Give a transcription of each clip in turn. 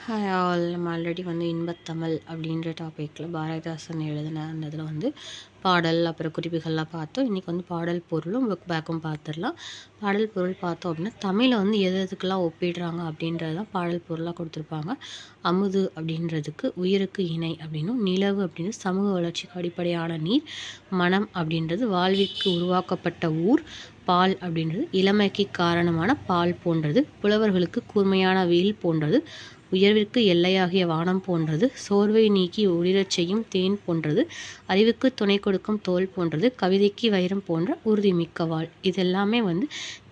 Hi all. நம்ம already இன்பத்தமிழ் அப்படின்ற டாப்பிக்கில் பாரதிதாசன் எழுதின அந்த இதில் பாடல் அப்புறம் குறிப்புகள்லாம் பார்த்தோம். இன்றைக்கி பாடல் பொருளும் புக் பேக்கும் பார்த்துடலாம். பாடல் பொருள் பார்த்தோம் அப்படின்னா தமிழை எது எதுக்கெல்லாம் ஒப்பிடுறாங்க அப்படின்றது தான் பாடல் பொருளாக கொடுத்துருப்பாங்க. அமுது அப்படின்றதுக்கு உயிருக்கு இணை அப்படின்னும், நிலவு அப்படின்னு சமூக வளர்ச்சிக்கு அடிப்படையான நீர், மனம் அப்படின்றது வாழ்விற்கு உருவாக்கப்பட்ட ஊர், பால் அப்படின்றது இளமைக்கு காரணமான பால் போன்றது, புலவர்களுக்கு கூர்மையான வெயில் போன்றது, உயர்விற்கு எல்லையாகிய வானம் போன்றது, சோர்வை நீக்கி ஒளிரச் செய்யும் தேன் போன்றது, அறிவுக்கு துணை கொடுக்கும் தோல் போன்றது, கவிதைக்கு வைரம் போன்ற உறுதிமிக்க வாள். இதெல்லாமே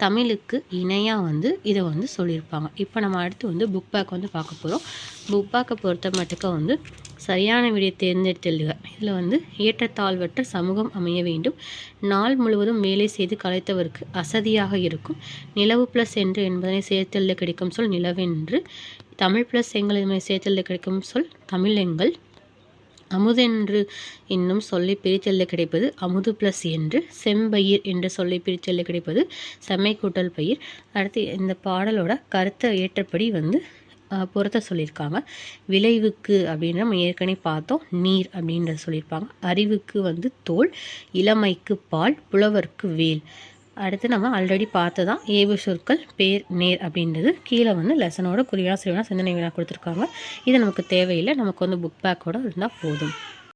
தமிழுக்கு இணையாக இதை சொல்லியிருப்பாங்க. இப்போ நம்ம அடுத்து புக் பேக் பார்க்க போகிறோம். புக் பேக்கை பொறுத்த மட்டுக்க சரியான விடையை தேர்ந்தெடுத்தெழுதுக. இதில் ஏற்றத்தாழ்வற்ற சமூகம் அமைய வேண்டும், நாள் முழுவதும் வேலை செய்து கலைத்தவருக்கு அசதியாக இருக்கும், நிலவு ப்ளஸ் என்று என்பதனை சேர்த்தெழுத கிடைக்கும் சொல் நிலவென்று, தமிழ் ப்ளஸ் எங்கள் இதனை சேர்த்தெழுத கிடைக்கும் சொல் தமிழெங்கள், அமுதென்று என்னும் சொல்லை பிரித்தெழுத கிடைப்பது அமுது ப்ளஸ் என்று, செம்பயிர் என்ற சொல்லை பிரித்தெழுத கிடைப்பது செம்மை கூட்டல் பயிர். அடுத்து இந்த பாடலோட கருத்தை ஏற்றபடி பொருத்த சொல்லியிருக்காங்க. விளைவுக்கு அப்படின்ற நம்ம ஏற்கனவே பார்த்தோம், நீர் அப்படின்றத சொல்லியிருப்பாங்க. அறிவுக்கு தோல், இளமைக்கு பால், புலவருக்கு வேல். அடுத்து நம்ம ஆல்ரெடி பார்த்ததான் ஏவு சொற்கள் பேர் நேர் அப்படின்றது கீழே லெசனோட குறியா சிறுவனா சிந்தனை வினா கொடுத்துருக்காங்க. இது நமக்கு தேவையில்லை, நமக்கு புக் பேக்கோட இருந்தால் போதும்.